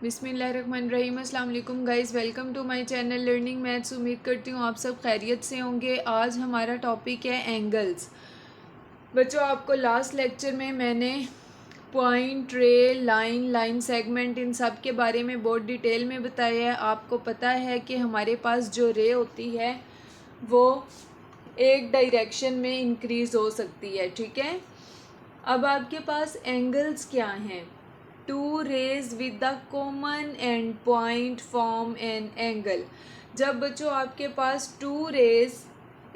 बिस्मिल्लाहिर्रहमानिर्रहीम। अस्सलाम वालेकुम guys, welcome to my channel learning maths. उम्मीद करती हूँ आप सब खैरियत से होंगे। आज हमारा टॉपिक है एंगल्स। बच्चों, आपको लास्ट लेक्चर में मैंने पॉइंट, रे, लाइन, लाइन सेगमेंट, इन सब के बारे में बहुत डिटेल में बताया है। आपको पता है कि हमारे पास जो रे होती है वो एक डायरेक्शन में इंक्रीज़ हो सकती है, ठीक है। अब आपके पास एंगल्स क्या हैं? Two rays with the common end point form an angle. जब बच्चों आपके पास टू रेज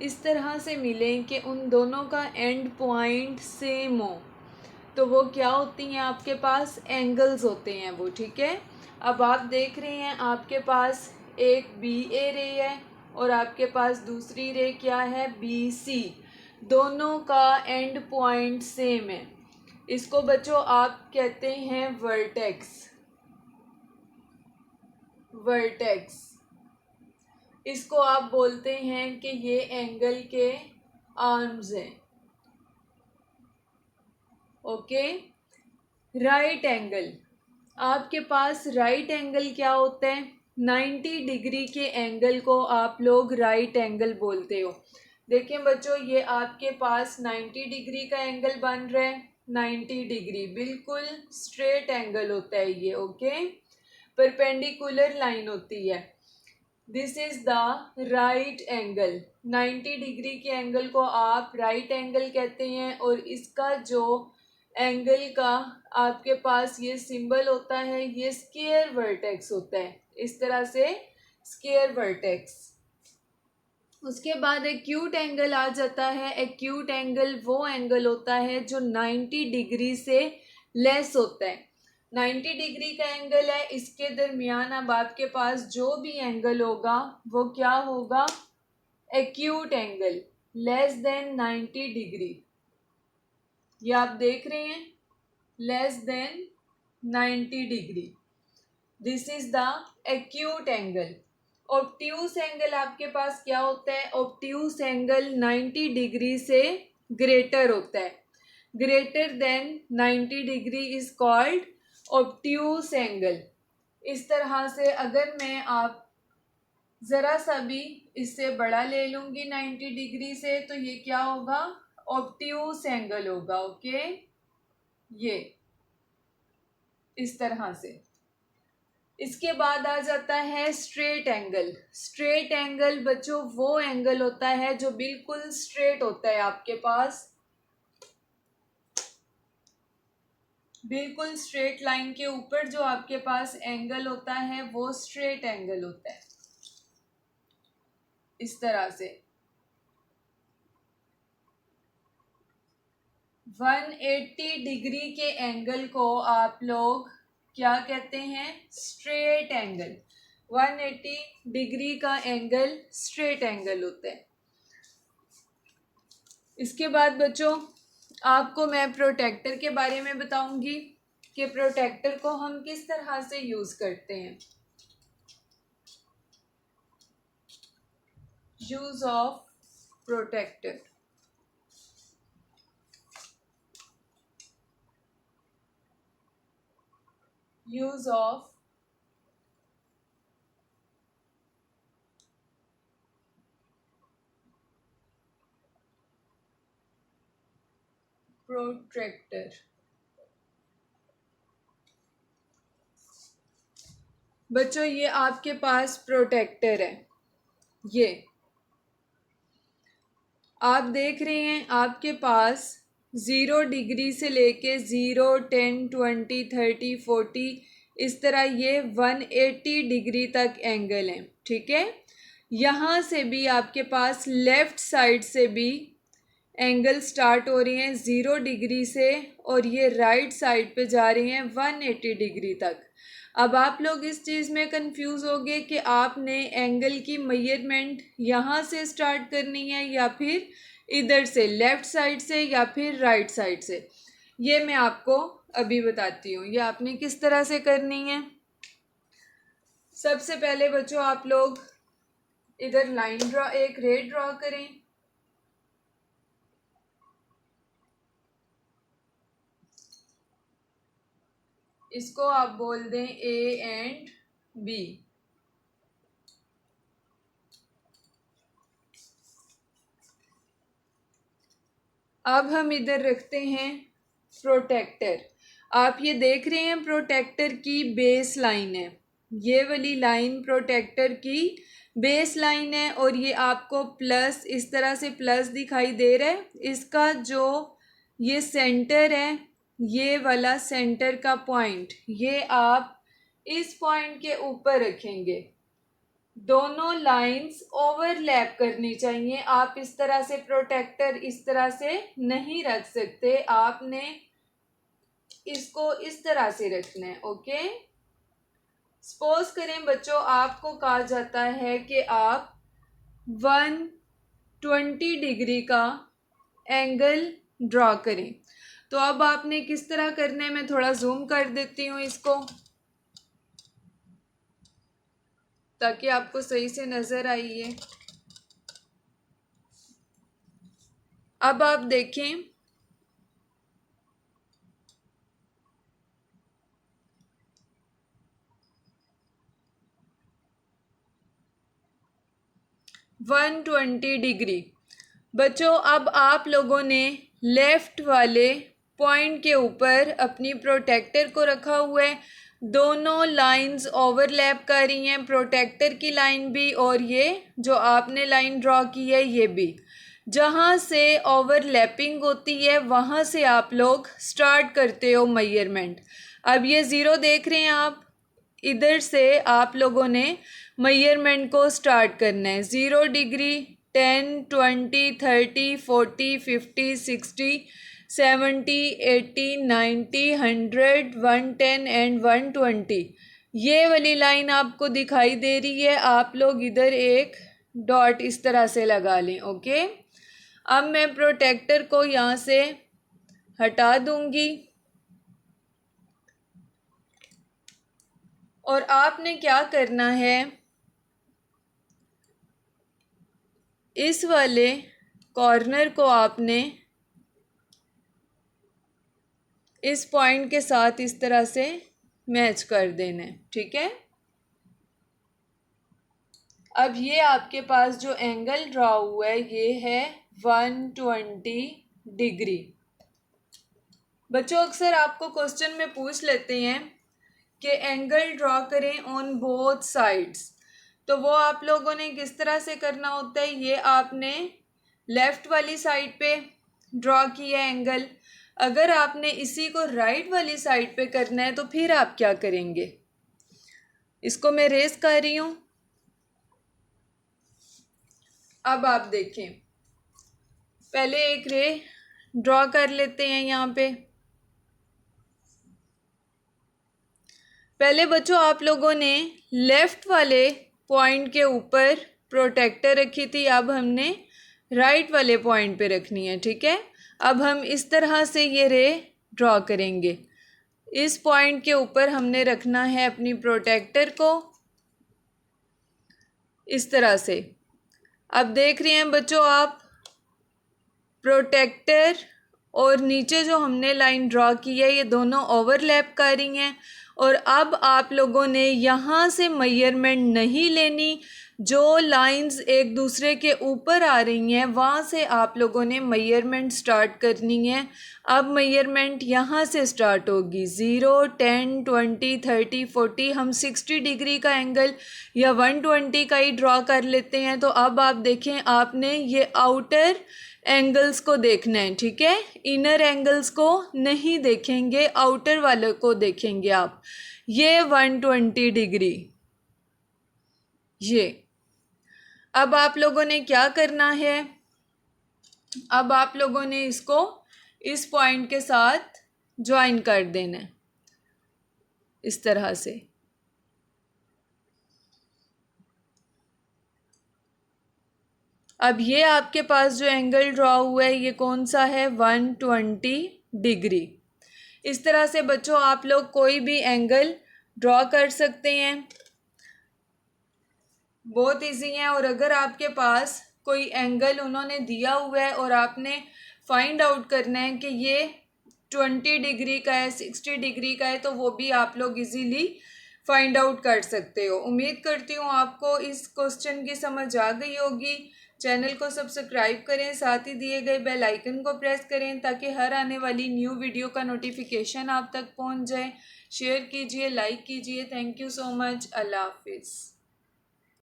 इस तरह से मिलें कि उन दोनों का एंड पॉइंट सेम हो, तो वो क्या होती हैं? आपके पास एंगल्स होते हैं वो, ठीक है। अब आप देख रहे हैं आपके पास एक बी ए रे है और आपके पास दूसरी रे क्या है? B C. दोनों का एंड पॉइंट सेम है। इसको बच्चों आप कहते हैं वर्टेक्स। वर्टेक्स इसको आप बोलते हैं कि ये एंगल के आर्म्स हैं। ओके। राइट एंगल, आपके पास राइट एंगल क्या होता है? 90 डिग्री के एंगल को आप लोग राइट एंगल बोलते हो। देखें बच्चों, ये आपके पास 90 डिग्री का एंगल बन रहा है। 90 डिग्री बिल्कुल स्ट्रेट एंगल होता है ये, ओके। परपेंडिकुलर लाइन होती है। This is the right angle. 90 degree के एंगल को आप राइट एंगल कहते हैं और इसका जो एंगल का आपके पास ये सिंबल होता है, ये स्क्वायर वर्टेक्स होता है। इस तरह से स्क्वायर वर्टेक्स। उसके बाद एक्यूट एंगल आ जाता है। एक्यूट एंगल वो एंगल होता है जो 90 डिग्री से लेस होता है। 90 डिग्री का एंगल है, इसके दरमियान अब आपके पास जो भी एंगल होगा वो क्या होगा? Acute angle, less than 90 degree. ये आप देख रहे हैं, less than 90 degree. This is the acute angle. Obtuse angle आपके पास क्या होता है? ऑब्ट्यूस एंगल 90 डिग्री से ग्रेटर होता है। Greater than 90 degree is called obtuse angle. इस तरह से अगर मैं आप ज़रा सा भी इससे बड़ा ले लूँगी 90 डिग्री से, तो ये क्या होगा? ऑब्ट्यूस एंगल होगा, ओके। ये इस तरह से। इसके बाद आ जाता है स्ट्रेट एंगल। स्ट्रेट एंगल बच्चों वो एंगल होता है जो बिल्कुल स्ट्रेट होता है। आपके पास बिल्कुल स्ट्रेट लाइन के ऊपर जो आपके पास एंगल होता है वो स्ट्रेट एंगल होता है। इस तरह से 180 डिग्री के एंगल को आप लोग क्या कहते हैं? Straight angle. 180 डिग्री का एंगल स्ट्रेट एंगल होता है। इसके बाद बच्चों आपको मैं प्रोटेक्टर के बारे में बताऊंगी कि प्रोटेक्टर को हम किस तरह से यूज करते हैं। Use of protractor. Use of protractor. बच्चों ये आपके पास प्रोटेक्टर है। ये आप देख रहे हैं आपके पास 0 डिग्री से लेके 0, 10, 20, 30, 40 इस तरह ये 180 डिग्री तक एंगल है, ठीक है। यहाँ से भी आपके पास लेफ्ट साइड से भी एंगल स्टार्ट हो रहे हैं 0 डिग्री से और ये राइट साइड पे जा रहे हैं 180 डिग्री तक। अब आप लोग इस चीज़ में कंफ्यूज हो गए कि आपने एंगल की मेजरमेंट यहाँ से स्टार्ट करनी है या फिर इधर से, लेफ्ट साइड से या फिर राइट साइड से। ये मैं आपको अभी बताती हूँ ये आपने किस तरह से करनी है। सबसे पहले बच्चों आप लोग इधर लाइन ड्रॉ, एक रे ड्रॉ करें। इसको आप बोल दें ए एंड बी। अब हम इधर रखते हैं प्रोटेक्टर। आप ये देख रहे हैं प्रोटेक्टर की बेस लाइन है, ये वाली लाइन प्रोटेक्टर की बेस लाइन है और ये आपको प्लस इस तरह से प्लस दिखाई दे रहा है। इसका जो ये सेंटर है, ये वाला सेंटर का पॉइंट, ये आप इस पॉइंट के ऊपर रखेंगे। दोनों लाइंस ओवरलैप करनी चाहिए। आप इस तरह से प्रोटेक्टर इस तरह से नहीं रख सकते, आपने इसको इस तरह से रखना है। ओके, सपोज करें बच्चों आपको कहा जाता है कि आप 120 डिग्री का एंगल ड्रॉ करें, तो अब आपने किस तरह करना है, मैं थोड़ा जूम कर देती हूँ इसको ताकि आपको सही से नज़र आइए। अब आप देखें, वन 120 डिग्री। बच्चों अब आप लोगों ने लेफ्ट वाले पॉइंट के ऊपर अपनी प्रोटेक्टर को रखा हुआ है। दोनों लाइंस ओवरलैप कर रही हैं, प्रोटेक्टर की लाइन भी और ये जो आपने लाइन ड्रॉ की है ये भी। जहाँ से ओवरलैपिंग होती है वहाँ से आप लोग स्टार्ट करते हो मेजरमेंट। अब ये ज़ीरो देख रहे हैं आप, इधर से आप लोगों ने मेजरमेंट को स्टार्ट करना है। 0 डिग्री, 10, 20, 30, 40, 50, 60, 70, 80, 90, 100, 110 एंड 120। ये वाली लाइन आपको दिखाई दे रही है, आप लोग इधर एक डॉट इस तरह से लगा लें। ओके, अब मैं प्रोटेक्टर को यहाँ से हटा दूंगी और आपने क्या करना है, इस वाले कॉर्नर को आपने इस पॉइंट के साथ इस तरह से मैच कर देना है। ठीक है, अब ये आपके पास जो एंगल ड्रॉ हुआ है ये है 120 डिग्री। बच्चों अक्सर आपको क्वेश्चन में पूछ लेते हैं कि एंगल ड्रॉ करें ऑन बोथ साइड्स, तो वो आप लोगों ने किस तरह से करना होता है। ये आपने लेफ़्ट वाली साइड पे ड्रॉ किया एंगल, अगर आपने इसी को राइट वाली साइड पे करना है तो फिर आप क्या करेंगे। इसको मैं रेस कर रही हूँ। अब आप देखें, पहले एक रे ड्रॉ कर लेते हैं यहाँ पे। पहले बच्चों आप लोगों ने लेफ़्ट वाले पॉइंट के ऊपर प्रोटेक्टर रखी थी, अब हमने राइट वाले पॉइंट पे रखनी है। ठीक है, अब हम इस तरह से ये रे ड्रॉ करेंगे। इस पॉइंट के ऊपर हमने रखना है अपनी प्रोटेक्टर को इस तरह से। अब देख रहे हैं बच्चों आप, प्रोटेक्टर और नीचे जो हमने लाइन ड्रॉ की है ये दोनों ओवरलैप कर रही हैं और अब आप लोगों ने यहाँ से मेजरमेंट नहीं लेनी। जो लाइंस एक दूसरे के ऊपर आ रही हैं वहाँ से आप लोगों ने मेजरमेंट स्टार्ट करनी है। अब मेजरमेंट यहाँ से स्टार्ट होगी, 0, 10, 20, 30, 40। हम 60 डिग्री का एंगल या 120 का ही ड्रॉ कर लेते हैं। तो अब आप देखें, आपने ये आउटर एंगल्स को देखना है। ठीक है, इनर एंगल्स को नहीं देखेंगे, आउटर वाले को देखेंगे आप। ये 120 डिग्री ये। अब आप लोगों ने क्या करना है, अब आप लोगों ने इसको इस पॉइंट के साथ ज्वाइन कर देना है इस तरह से। अब ये आपके पास जो एंगल ड्रॉ हुआ है ये कौन सा है, 120 डिग्री। इस तरह से बच्चों आप लोग कोई भी एंगल ड्रॉ कर सकते हैं, बहुत इजी है। और अगर आपके पास कोई एंगल उन्होंने दिया हुआ है और आपने फाइंड आउट करना है कि ये 20 डिग्री का है, 60 डिग्री का है, तो वो भी आप लोग इजीली फाइंड आउट कर सकते हो। उम्मीद करती हूँ आपको इस क्वेश्चन की समझ आ गई होगी। चैनल को सब्सक्राइब करें, साथ ही दिए गए बेल आइकन को प्रेस करें ताकि हर आने वाली न्यू वीडियो का नोटिफिकेशन आप तक पहुंच जाए। शेयर कीजिए, लाइक कीजिए। Thank you so much. अल्लाह हाफिज़।